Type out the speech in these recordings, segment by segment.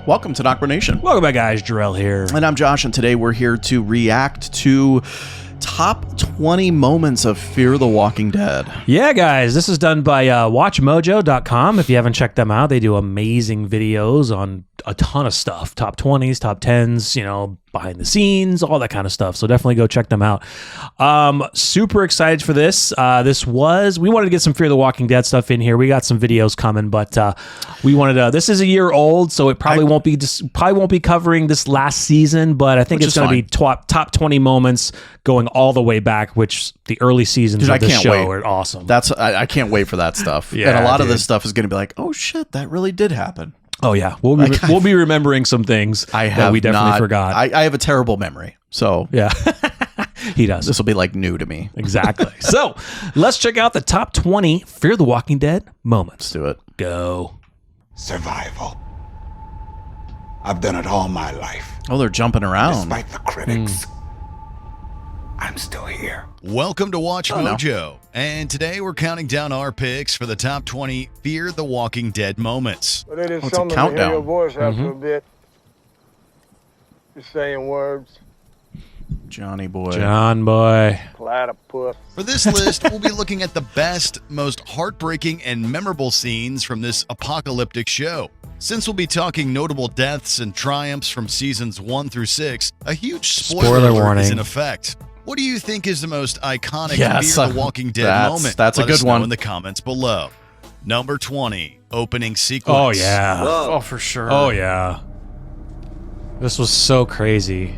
Welcome to NocBro Nation. Welcome back, guys. Jarrell here. And I'm Josh, and today we're here to react to top 20 moments of Fear the Walking Dead. Yeah, guys, this is done by watchmojo.com. If you haven't checked them out, they do amazing videos on a ton of stuff. Top 20s, top 10s, you know, behind the scenes, all that kind of stuff. So definitely go check them out. Super excited for this. We wanted to get some Fear the Walking Dead stuff in here. We got some videos coming, but we wanted to, this is a year old, so it probably won't be covering this last season, but I think it's going to be top 20 moments going all the way back, which the early seasons of this show are awesome. I can't wait for that stuff. Yeah, and a lot of this stuff is going to be like, oh shit, that really did happen. Oh yeah, we'll be remembering some things that we definitely forgot. I have a terrible memory, so yeah, he does. This will be like new to me. Exactly. So let's check out the top 20 Fear the Walking Dead moments. Let's do it. Go. Survival. I've done it all my life. Oh, they're jumping around. Despite the critics, I'm still here. Welcome to Watch Mojo, and today we're counting down our picks for the top 20 Fear the Walking Dead moments. But it is What's a something to hear countdown? your voice after a bit. Just saying words. Johnny boy. John boy. Platypus. For this list, we'll be looking at the best, most heartbreaking, and memorable scenes from this apocalyptic show. Since we'll be talking notable deaths and triumphs from seasons 1 through 6, a huge spoiler alert warning is in effect. What do you think is the most iconic Yes, Fear the Walking Dead moment? that's a Let good us know one. in the comments below. Number 20, opening sequence. Oh yeah. Oh, for sure. Oh yeah. This was so crazy.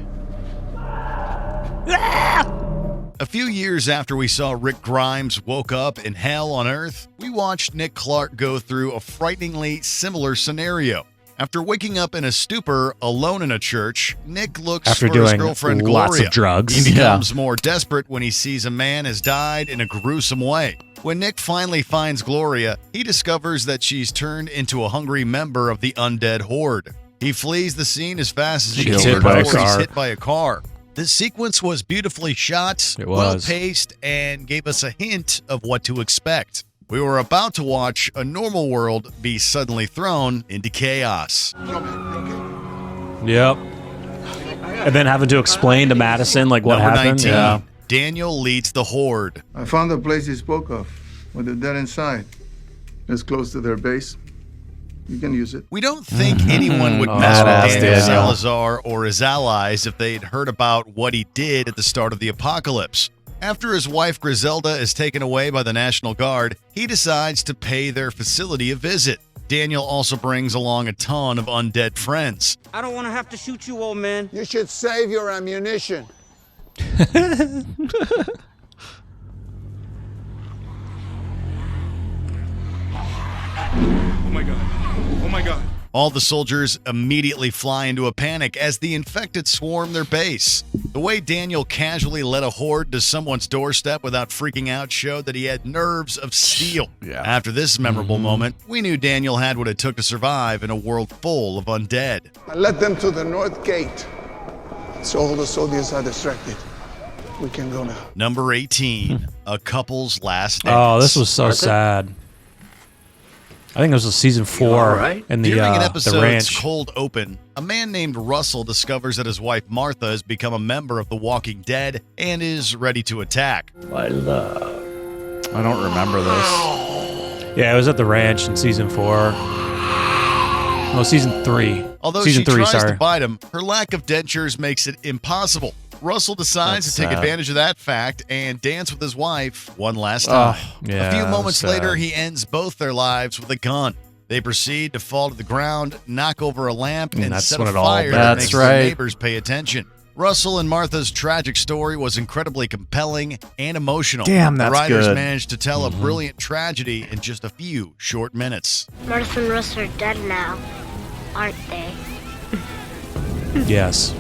A few years after we saw Rick Grimes woke up in hell on Earth, we watched Nick Clark go through a frighteningly similar scenario. After waking up in a stupor alone in a church, Nick looks After for his doing girlfriend lots Gloria. of drugs. He becomes more desperate when he sees a man has died in a gruesome way. When Nick finally finds Gloria, he discovers that she's turned into a hungry member of the undead Horde. He flees the scene as fast as he gets can hit by a before he's car. hit by a car. This sequence was beautifully shot, It was. well-paced, and gave us a hint of what to expect. We were about to watch a normal world be suddenly thrown into chaos. Yep. And then having to explain to Madison like what Number happened. 19, Yeah. Daniel leads the Horde. I found the place he spoke of, with the dead inside. It's close to their base. You can use it. We don't think anyone would mess with Badass Daniel Daniel. Salazar or his allies if they'd heard about what he did at the start of the apocalypse. After his wife Griselda is taken away by the National Guard, he decides to pay their facility a visit. Daniel also brings along a ton of undead friends. I don't want to have to shoot you, old man. You should save your ammunition. Oh my god. Oh my god. All the soldiers immediately fly into a panic as the infected swarm their base. The way Daniel casually led a horde to someone's doorstep without freaking out showed that he had nerves of steel. Yeah. After this memorable moment, we knew Daniel had what it took to survive in a world full of undead. I led them to the north gate. So all the soldiers are distracted. We can go now. Number 18, a couple's last dance. Oh, this was so sad. I think this was season 4 in the During an the episode's ranch. cold open, a man named Russell discovers that his wife Martha has become a member of the Walking Dead and is ready to attack. I don't remember this. Yeah, it was at the ranch in season 4. No, season 3. Although season she 3, tries sorry. to bite him, her lack of dentures makes it impossible. Russell decides That's to take sad. advantage of that fact and dance with his wife one last time. Yeah, a few that was moments later, sad. he ends both their lives with a gun. They proceed to fall to the ground, knock over a lamp, and that's set when a it all fire that That's makes right. their neighbors pay attention. Russell and Martha's tragic story was incredibly compelling and emotional. Damn, The that's writers good. managed to tell a brilliant tragedy in just a few short minutes. Martha and Russ are dead now, aren't they? Yes.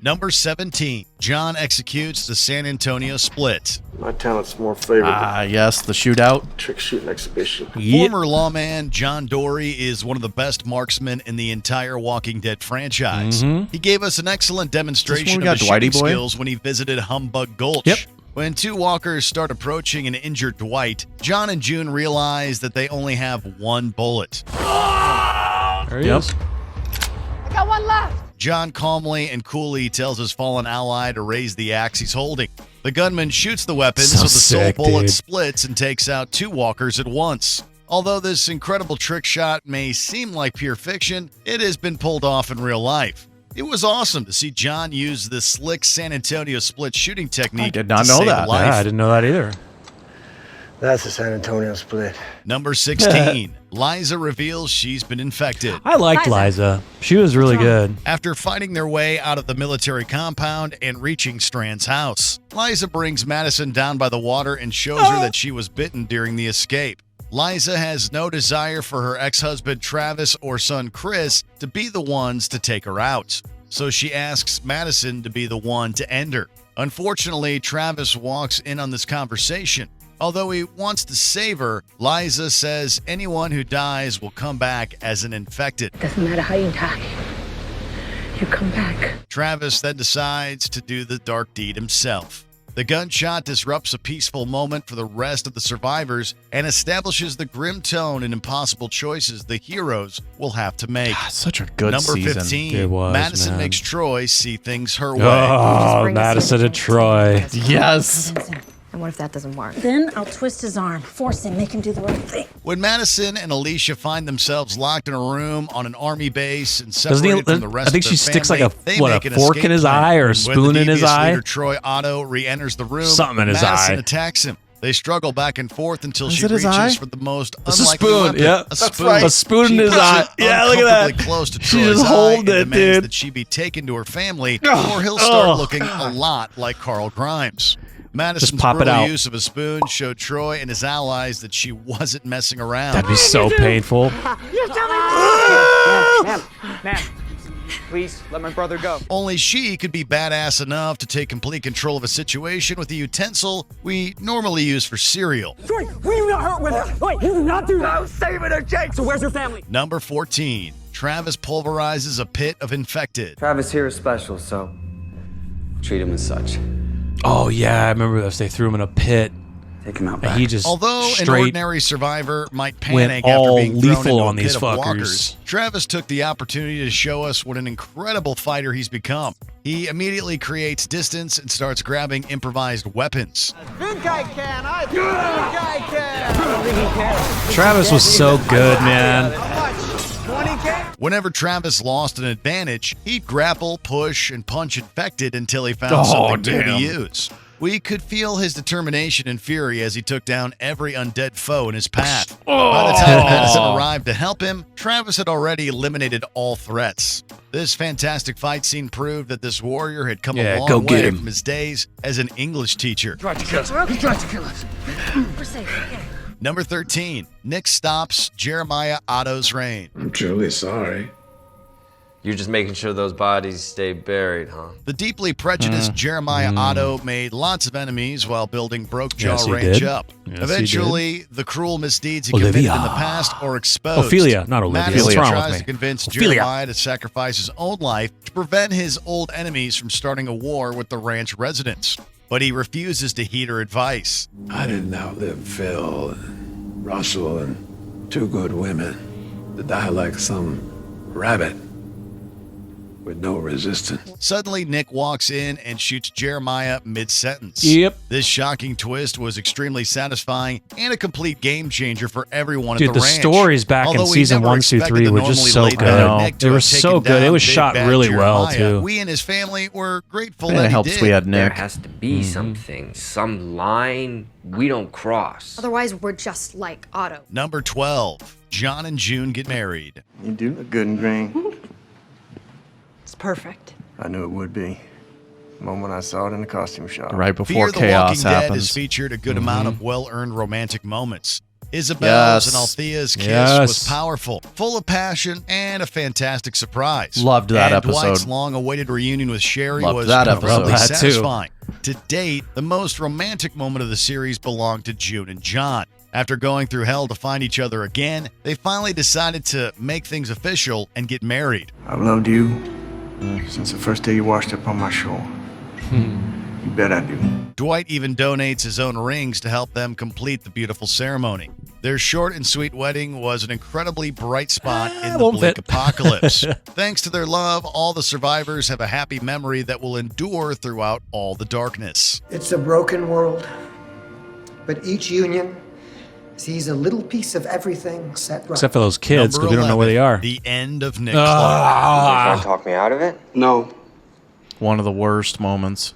Number 17, John executes the San Antonio split. My talent's more favorable. Yes, the shootout. Trick shooting exhibition. Former lawman John Dory is one of the best marksmen in the entire Walking Dead franchise. He gave us an excellent demonstration we of got his Dwighty shooting boy? skills when he visited Humbug Gulch. Yep. When two walkers start approaching an injured Dwight, John and June realize that they only have one bullet. There he is. one left! John calmly and coolly tells his fallen ally to raise the axe he's holding. The gunman shoots the weapon so the sick, soul bullet dude. splits and takes out 2 walkers at once. Although this incredible trick shot may seem like pure fiction, it has been pulled off in real life. It was awesome to see John use the slick San Antonio split shooting technique. I did not to know save that. a life. Yeah, I didn't know that either. That's a San Antonio split. Number 16, Liza reveals she's been infected. I liked Liza. She was really good. After fighting their way out of the military compound and reaching Strand's house, Liza brings Madison down by the water and shows her that she was bitten during the escape. Liza has no desire for her ex-husband Travis or son Chris to be the ones to take her out, so she asks Madison to be the one to end her. Unfortunately, Travis walks in on this conversation. Although he wants to save her, Liza says anyone who dies will come back as an infected. Doesn't matter how you die. You come back. Travis then decides to do the dark deed himself. The gunshot disrupts a peaceful moment for the rest of the survivors and establishes the grim tone and impossible choices the heroes will have to make. Such a good Number season. 15, It was, Madison man. makes Troy see things her way. Oh, Madison and Troy. Yes. And what if that doesn't work? Then I'll twist his arm, force him, make him do the right thing. When Madison and Alicia find themselves locked in a room on an army base and Doesn't separated he? from the rest I think of she their sticks like family, a they what, make a an fork escape in his plan. eye or a When spoon the in his devious eye. leader, Troy Otto re-enters the room. Something in his Madison eye. attacks him. They struggle back and forth until Is she it his reaches eye? for the most It's a unlikely spoon, weapon. yeah. A That's spoon. right. A spoon in She his puts eye. it Yeah, look at that. uncomfortably close to She Troy's just eye hold and it, demands dude. that she be taken to her family, or he'll start looking a lot like Carl Grimes. Madison's pop it brutal out. use of a spoon showed Troy and his allies that she wasn't messing around. That'd be so painful. Ma'am, please let my brother go. Only she could be badass enough to take complete control of a situation with a utensil we normally use for cereal. Wait, we got hurt with her. Wait, you did not do that. I was saving her, Jake. So where's your family? Number 14, Travis pulverizes a pit of infected. Travis here is special, so treat him as such. Oh yeah, I remember this. They threw him in a pit. Take him out And back. he just Although an straight ordinary survivor might went panic all after being lethal thrown into on a these pit of fuckers. walkers, Travis took the opportunity to show us what an incredible fighter he's become. He immediately creates distance and starts grabbing improvised weapons. Think I can. I think I can. I don't think he can. Travis was so good, man. How much? 20K? Whenever Travis lost an advantage, he'd grapple, push, and punch infected until he found Oh, something new to damn. use. We could feel his determination and fury as he took down every undead foe in his path. By the time Madison arrived to help him, Travis had already eliminated all threats. This fantastic fight scene proved that this warrior had come Yeah, a long go get way him. from his days as an English teacher. We're safe, okay? Number 13, Nick stops Jeremiah Otto's reign. I'm truly sorry. You're just making sure those bodies stay buried, huh? The deeply prejudiced Jeremiah Otto made lots of enemies while building Broke Jaw Yes, he Ranch did. up. Yes, he Eventually, the cruel misdeeds he Olivia. committed in the past are exposed. Ophelia, not Olivia. Madison What's wrong with tries me? to convince Ophelia. Jeremiah to sacrifice his own life to prevent his old enemies from starting a war with the ranch residents. But he refuses to heed her advice. I didn't outlive Phil and Russell and 2 good women to die like some rabbit with no resistance. Suddenly, Nick walks in and shoots Jeremiah mid-sentence. Yep. This shocking twist was extremely satisfying and a complete game changer for everyone Dude, at the the ranch. stories back in Although we season never 1 through expected 3 the were just normally so laid good. back Nick to They were have so taken good. It down was big shot bad really well, Jeremiah. too. We and his family were grateful And that it he helps did. we had There Nick. has to be something, some line we don't cross. Otherwise, we're just like Otto. Number 12, John and June get married. You do look good in green. It's perfect. I knew it would be. The moment I saw it in the costume shop. Right before Fear the chaos Walking Dead has happens. featured a good amount of well-earned romantic moments. Isabel's Yes. and Althea's kiss Yes. was powerful, full of passion, and a fantastic surprise. Loved that and episode. Dwight's long-awaited reunion with Sherry Loved was that incredibly episode. That too. satisfying. To date, the most romantic moment of the series belonged to June and John. After going through hell to find each other again, they finally decided to make things official and get married. I've loved you since the first day you washed up on my shore. You bet I do. Dwight even donates his own rings to help them complete the beautiful ceremony. Their short and sweet wedding was an incredibly bright spot in the won't bleak fit. apocalypse. Thanks to their love, all the survivors have a happy memory that will endure throughout all the darkness. It's a broken world, but each union sees a little piece of everything set right. Except for those kids, Number because we don't know where they 11, are. The end of Nick You're Ah. trying to talk me out of it? No, One of the worst moments.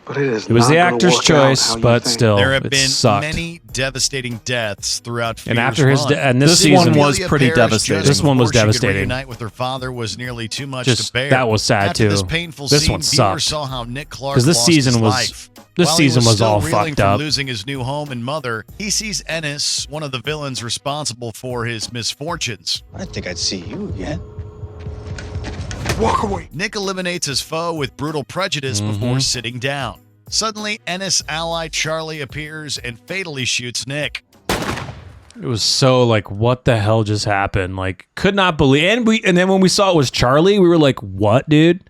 but it is. It was not the gonna actor's work out choice, how you but think. still, There have it been sucked. many devastating deaths throughout Fear's And after his run. and this This season one was Amelia pretty perished devastating. just This one was before she could devastating. reunite with her father was nearly too much Just- to bear. that was sad, After this too. painful This scene, one viewers sucked. saw how Nick Clark 'Cause this lost season his was- life. this While he season was still all reeling fucked from up. losing his new home and mother, he sees Ennis, one of the villains responsible for his misfortunes. I think I'd see you again. Walk away. Nick eliminates his foe with brutal prejudice before sitting down. Suddenly, Ennis' ally Charlie appears and fatally shoots Nick. It was so like, what the hell just happened? Like, could not believe. And then when we saw it was Charlie, we were like, what, dude?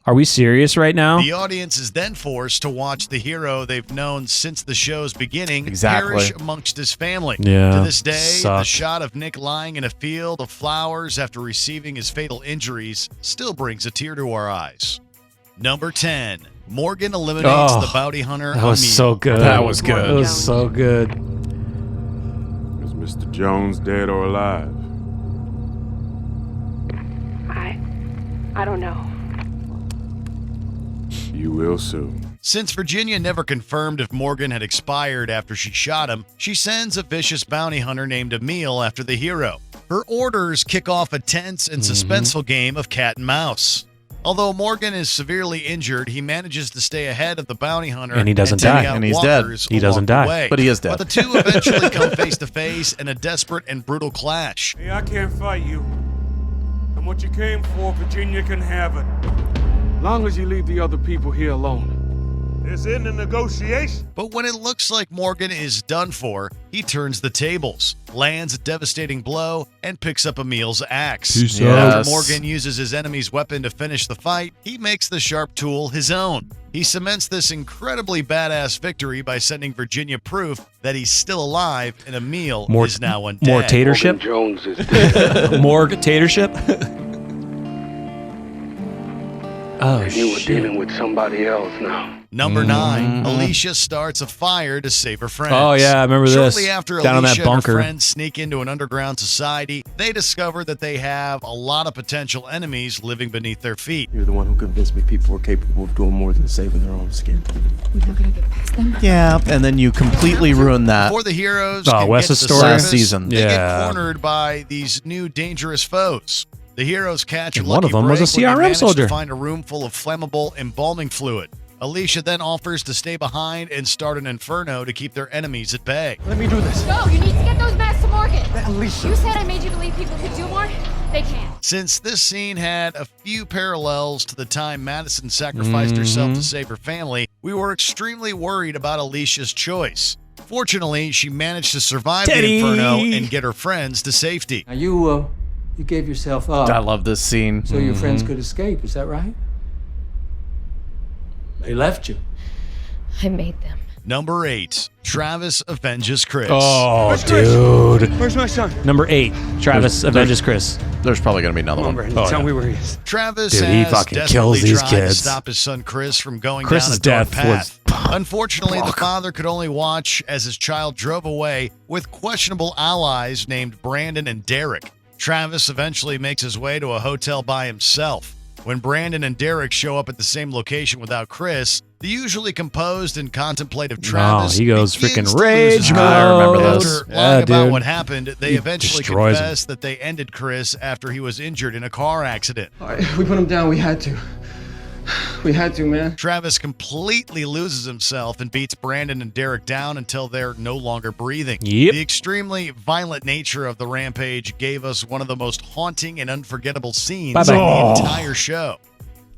Are we serious right now? The audience is then forced to watch the hero they've known since the show's beginning Exactly. perish amongst his family. Yeah, To this day, the sucked. shot of Nick lying in a field of flowers after receiving his fatal injuries still brings a tear to our eyes. Number 10. Morgan eliminates Oh, the bounty hunter. That was Emil. so good. That was good. It was so good. Is Mr. Jones dead or alive? I don't know. You will soon. Since Virginia never confirmed if Morgan had expired after she shot him, she sends a vicious bounty hunter named Emil after the hero. Her orders kick off a tense and suspenseful game of cat and mouse. Although Morgan is severely injured, he manages to stay ahead of the bounty hunter And he doesn't take die. out And he's dead. walkers He doesn't along the die. way. But he is dead. But the two eventually come face to face in a desperate and brutal clash. Hey, I can't fight you. And what you came for, Virginia can have it. Long as you leave the other people here alone. This isn't a negotiation. But when it looks like Morgan is done for, he turns the tables, lands a devastating blow, and picks up Emil's axe. Peace out. After Yes. Morgan uses his enemy's weapon to finish the fight, he makes the sharp tool his own. He cements this incredibly badass victory by sending Virginia proof that he's still alive and Emil is now undead. More tatership? Jones is dead. More tatership? Oh, You were shit. dealing with somebody else now. Number 9, Alicia starts a fire to save her friends. Oh, yeah, I remember this. Shortly after Down in that Alicia and her bunker. friends sneak into an underground society, they discover that they have a lot of potential enemies living beneath their feet. You're the one who convinced me people were capable of doing more than saving their own skin. We're not gonna get past them. Yeah, and then you completely ruined that. Before the heroes Oh, can Wes's get to story? surface, Last season. they get Yeah. cornered by these new dangerous foes. The heroes catch a And one lucky of them was a break when they CRM manage soldier. to find a room full of flammable embalming fluid. Alicia then offers to stay behind and start an inferno to keep their enemies at bay. Let me do this. Go! You need to get those masks to Morgan! Alicia. You said I made you believe people could do more? They can't. Since this scene had a few parallels to the time Madison sacrificed herself to save her family, we were extremely worried about Alicia's choice. Fortunately, she managed to survive Teddy. the inferno and get her friends to safety. Now you gave yourself up I love this scene. so your friends could escape, is that right? They left you. I made them. Number 8, Travis avenges Chris. Oh, dude. Where's my son? Number 8, Travis avenges Chris. There's probably going to be another one. Brandon, Oh, tell yeah. me where he is. Travis Dude, he has fucking desperately kills these tried to kids. stop his son Chris from going Chris's down a dark death path. Unfortunately, the father could only watch as his child drove away with questionable allies named Brandon and Derek. Travis eventually makes his way to a hotel by himself. When Brandon and Derek show up at the same location without Chris, the usually composed and contemplative Travis he goes begins freaking to lose his rage mind. I remember mode. this. After lying about dude. what happened, they He eventually destroys him. confess that they ended Chris after he was injured in a car accident. All right, we put him down. We had to. We had to, man. Travis completely loses himself and beats Brandon and Derek down until they're no longer breathing. Yep. The extremely violent nature of the rampage gave us one of the most haunting and unforgettable scenes Bye-bye. in Oh. the entire show.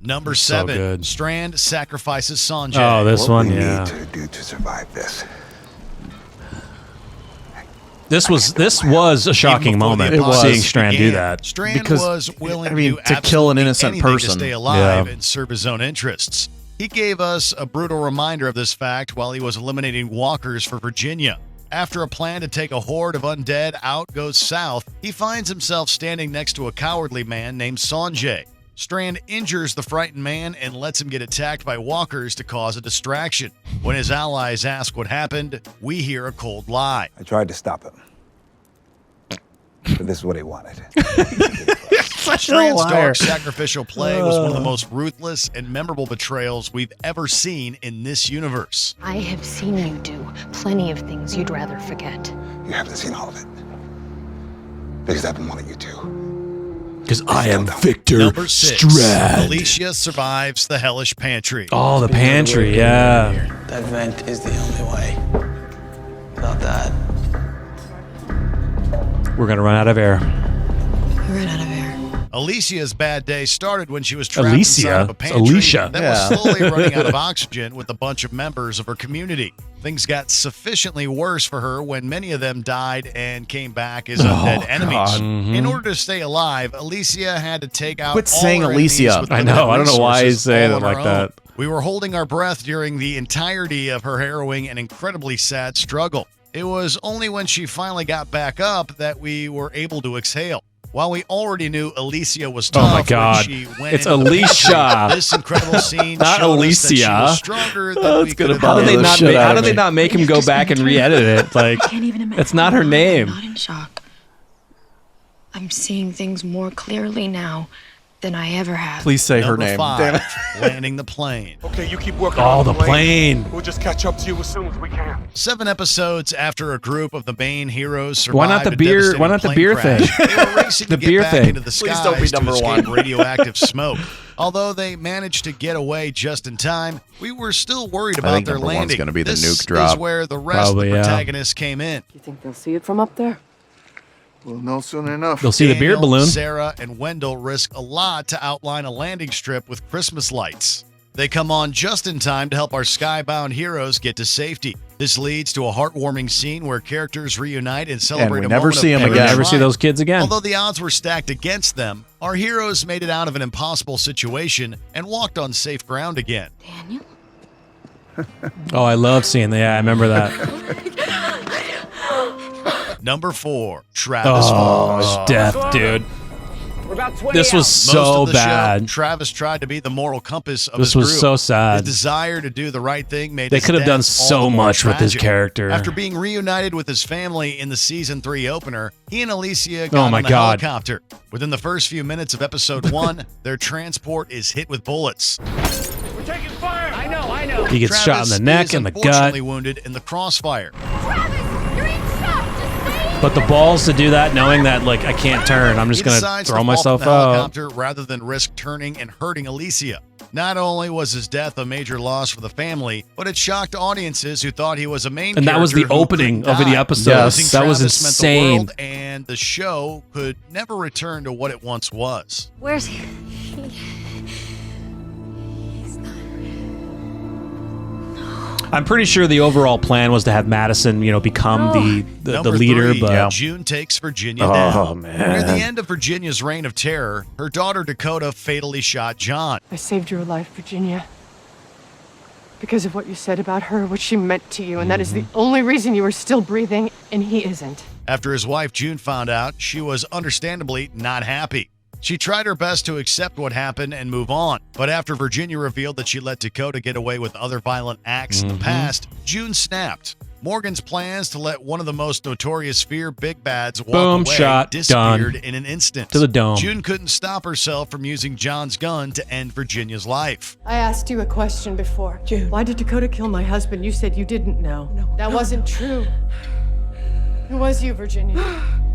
Number So 7, good. Strand sacrifices Sanchez. Oh, this What one, we yeah. need to do to survive this. This was a shocking Even before moment. the apocalypse Seeing Strand do began, that. Strand Because, was willing I mean, to to kill an absolutely innocent anything person. to stay alive Yeah. and serve his own interests. He gave us a brutal reminder of this fact while he was eliminating walkers for Virginia. After a plan to take a horde of undead out goes south, he finds himself standing next to a cowardly man named Sanchez. Strand injures the frightened man and lets him get attacked by walkers to cause a distraction. When his allies ask what happened, we hear a cold lie. I tried to stop him, but this is what he wanted. Strand's dark sacrificial play was one of the most ruthless and memorable betrayals we've ever seen in this universe. I have seen you do plenty of things you'd rather forget. You haven't seen all of it. Because I've been wanting you to. Because I am Victor Number 6, Strand. Alicia survives the hellish pantry. Oh, the pantry, yeah. That vent is the only way. Without that, we're going to run out of air. We ran out of air. Alicia's bad day started when she was trapped inside of a pantry Alicia. that was slowly running out of oxygen with a bunch of members of her community. Things got sufficiently worse for her when many of them died and came back as undead enemies. In order to stay alive, Alicia had to take out Quit all saying her Alicia. enemies with I know. I don't know why he's resources saying all it on like her that. own. We were holding our breath during the entirety of her harrowing and incredibly sad struggle. It was only when she finally got back up that we were able to exhale. While we already knew Alicia was tough, Oh my God. when she went It's into the Alicia. pantry, this incredible scene Not showed us that she Alicia. was stronger than we could have How did they believed. not make, how did they not make him go back and re-edit it? Like, Can't even imagine. it's not her name. I'm not in shock. I'm seeing things more clearly now than I ever have. Please say her Number name. 5, Damn it. landing the plane. Okay, you keep working Oh, on the plane. We'll just catch up to you as soon as we can. 7 episodes after a group of the main heroes survived Why not the a beer- devastating why not the plane beer crash, thing? They were racing The to get beer back thing. into the Please skies don't be to number escape 1. radioactive smoke. Although they managed to get away just in time, we were still worried about think their number one's landing. gonna be the This nuke drop. is where the rest Probably, of the yeah. protagonists came in. you think they'll see it from up there? We'll know soon enough. They'll see the beer Daniel, balloon. Sarah, and Wendell risk a lot to outline a landing strip with Christmas lights. They come on just in time to help our skybound heroes get to safety. This leads to a heartwarming scene where characters reunite and celebrate we a never moment see of 'em pure again. Never see triumph. those kids again. Although the odds were stacked against them, our heroes made it out of an impossible situation and walked on safe ground again. Daniel? Oh, I love seeing that. Yeah, I remember that. Number 4, Travis Oh, Falls. his death, dude. We're about 20 This was out. so Most of the bad. show, Travis tried to be the moral compass of This his was group. so sad. His desire to do the right thing made They his could have death done all so the more much with his tragic. character. After being reunited with his family in the season 3 opener, he and Alicia got Oh my on a God. helicopter. Within the first few minutes of episode 1, their transport is hit with bullets. We're taking fire. I know. He gets shot in the Travis neck is and the gut. unfortunately wounded in the crossfire. But the balls to do that, knowing that, like, I can't turn. I'm just He going to decides throw fall myself from the out. helicopter rather than risk turning and hurting Alicia. Not only was his death a major loss for the family, but it shocked audiences who thought he was a main And that was the character who opening couldn't of the die. episode. Losing That was Travis meant the insane. world, and the show could never return to what it once was. Where's he? I'm pretty sure the overall plan was to have Madison, become the Number leader. 3, But June takes Virginia Oh, down. man. Near the end of Virginia's reign of terror, her daughter Dakota fatally shot John. I saved your life, Virginia. Because of what you said about her, what she meant to you, and that is the only reason you are still breathing, and he isn't. After his wife June found out, she was understandably not happy. She tried her best to accept what happened and move on, but after Virginia revealed that she let Dakota get away with other violent acts in the past, June snapped. Morgan's plans to let one of the most notorious fear big bads walk Boom, away shot, disappeared done. in an instant. To the dome. June couldn't stop herself from using John's gun to end Virginia's life. I asked you a question before. Why did Dakota kill my husband? You said you didn't know. That wasn't true. It was you, Virginia.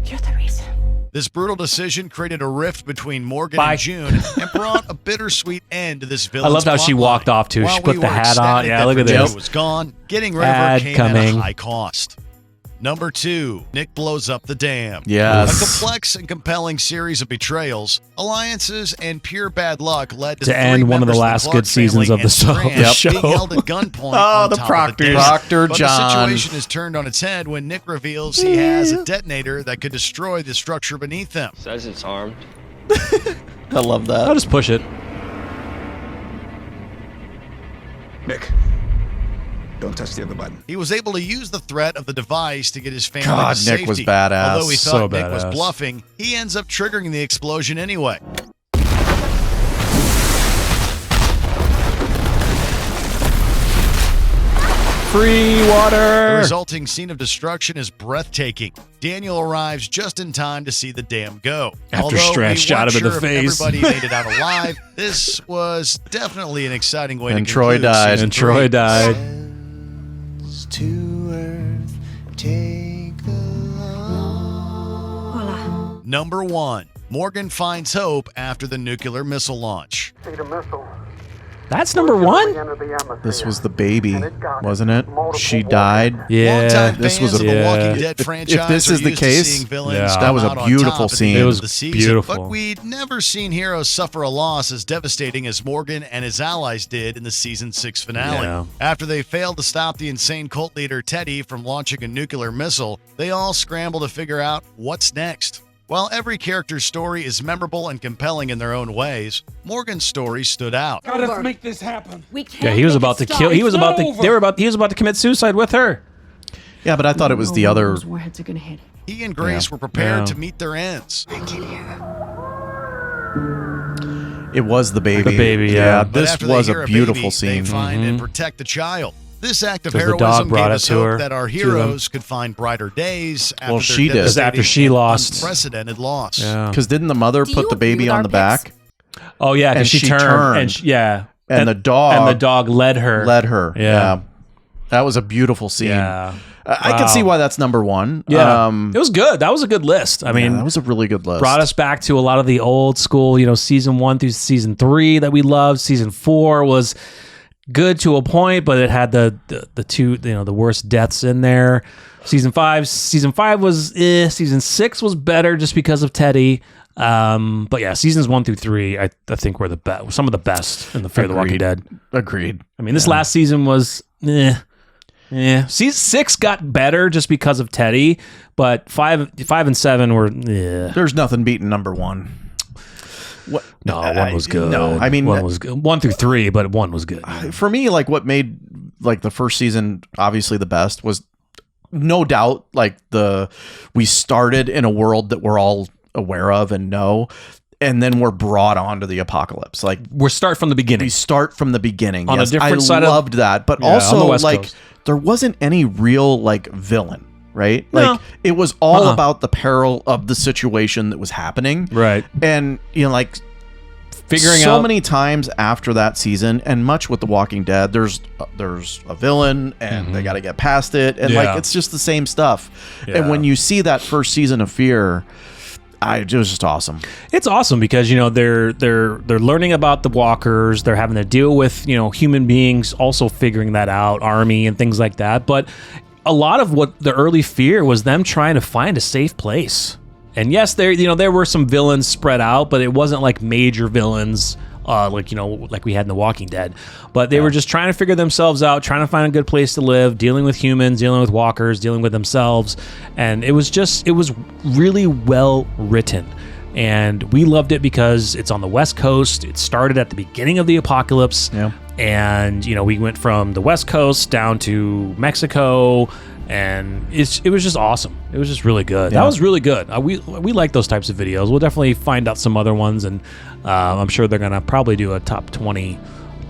You're the reason. This brutal decision created a rift between Morgan Bye. and June and brought a bittersweet end to this I villain's loved how she plotline. walked off, too. She While put we the were hat on. ecstatic Yeah, that look at Virginia this. was gone, getting rid of her Ad came at coming. a high cost. Number 2, Nick blows up the dam. Yes. A complex and compelling series of betrayals, alliances, and pure bad luck led to To three end one of the members last Clark good seasons family of the and show- Strand the being show. held at gunpoint Oh, on the top Proctors. of the dam. Proctor But John. the situation is turned on its head when Nick reveals he has a detonator that could destroy the structure beneath them. Says it's armed. I love that. I'll just push it. Nick, Don't touch the other button. He was able to use the threat of the device to get his family God, to Nick safety. was badass. Although he So thought Nick was badass. bluffing, he ends up triggering the explosion anyway. Free The water. resulting scene of destruction is breathtaking. Daniel arrives just in time to see the dam go. After Although Strand we shot weren't him in the sure if face. everybody made it out alive, this was definitely an exciting way And to Troy conclude died. season And Troy 3. died. To earth, take Number 1. Morgan finds hope after the nuclear missile launch. That's number 1? This was the baby, wasn't it? She died. Yeah. Longtime This was fans a- of the yeah. Walking Dead franchise If this are is the used to case, seeing villains Yeah. come that was a out on beautiful top at the scene. end It of was the season, beautiful. But we'd never seen heroes suffer a loss as devastating as Morgan and his allies did in the season 6 finale. Yeah. After they failed to stop the insane cult leader Teddy from launching a nuclear missile, they all scramble to figure out what's next. While every character's story is memorable and compelling in their own ways, Morgan's story stood out. Gotta make this happen. We can't. Yeah, he was make about it to stop. kill. He It's was not about to. over. He was about to commit suicide with her. Yeah, but I thought it was the other. Those warheads are gonna hit. He and Grace Yeah. were prepared Yeah. to meet their ends. It was the baby. The baby, yeah. But This after they was hear a beautiful baby, scene. They find and protect the child. This act of 'Cause the heroism dog gave brought it us to hope her, that our to them. heroes could find brighter days after Well, their she did. Because after devastating she and lost. unprecedented loss. Yeah. Because didn't the mother put the baby on the back? Oh yeah, And because she she turned. turned. And yeah. And the dog- And the dog led her. Yeah. That was a beautiful scene. Yeah. I can see why that's number 1. Yeah. It was good. That was a good list. I mean, that was a really good list. brought us back to a lot of the old school, season 1 through season 3 that we loved. Season 4 was good to a point, but it had the two, the worst deaths in there. Season 5 was season 6 was better just because of Teddy. But yeah, seasons 1 through 3, I think were the best, some of the best in the Fear the Walking Dead. Agreed. I mean, this last season was Season 6 got better just because of Teddy, but 5 and 7 were. There's nothing beating number 1. What? No, 1 was good. No, I mean 1 was good. 1 through 3, but 1 was good. For me, like what made like the first season obviously the best was no doubt like we started in a world that we're all aware of and know, and then we're brought onto the apocalypse. Like we start from the beginning. We start from the beginning On a different I side of- loved that, but Yeah, on the also West like Coast. there wasn't any real like villain. Right? No. Like it was all about the peril of the situation that was happening. Right. And like figuring so out many times after that season, and much with The Walking Dead, there's a villain and they got to get past it, and Yeah. like it's just the same stuff. Yeah. And when you see that first season of Fear, it was just awesome. It's awesome because they're learning about the walkers. They're having to deal with human beings also figuring that out, army and things like that. But a lot of what the early Fear was them trying to find a safe place. And yes, there were some villains spread out, but it wasn't like major villains like we had in The Walking Dead. But they were just trying to figure themselves out, trying to find a good place to live, dealing with humans, dealing with walkers, dealing with themselves. And it was really well written. And we loved it because it's on the West Coast. It started at the beginning of the apocalypse. Yeah. And, we went from the West Coast down to Mexico. And it was just awesome. It was just really good. Yeah. That was really good. We like those types of videos. We'll definitely find out some other ones, and I'm sure they're gonna probably do a top 20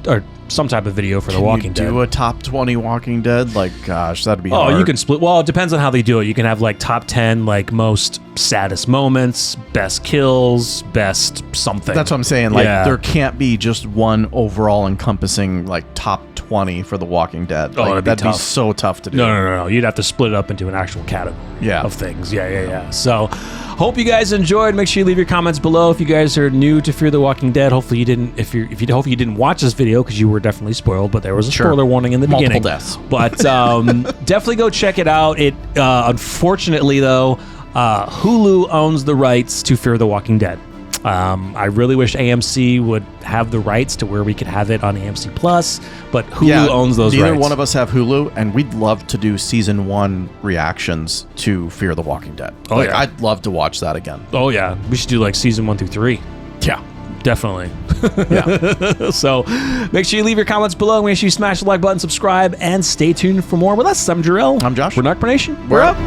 or some type of video for The Walking Dead. Do a top 20 Walking Dead? Like, gosh, that'd be Oh, hard. you can split. Well, it depends on how they do it. You can have like top 10, like most saddest moments, best kills, best something. That's what I'm saying. Like, Yeah. there can't be just one overall encompassing like top 20 for The Walking Dead. Oh, Like, that'd be that'd be tough. so tough to do. No. You'd have to split it up into an actual category of things. Yeah. So, hope you guys enjoyed. Make sure you leave your comments below. If you guys are new to Fear the Walking Dead, hopefully you didn't. Hopefully you didn't watch this video because you were definitely spoiled. But there was a spoiler warning in the Multiple beginning. deaths. But definitely go check it out. It unfortunately though, Hulu owns the rights to Fear the Walking Dead. I really wish AMC would have the rights to where we could have it on AMC Plus, but Hulu owns those neither rights. one of us have Hulu, and we'd love to do season 1 reactions to Fear the Walking Dead. Oh, yeah. I'd love to watch that again. Oh yeah, we should do like season 1 through 3. Yeah. definitely. Yeah. So make sure you leave your comments below. Make sure you smash the like button, subscribe, and stay tuned for more with us. I'm Jarrell. I'm Josh. We're NocBro Nation. We're up.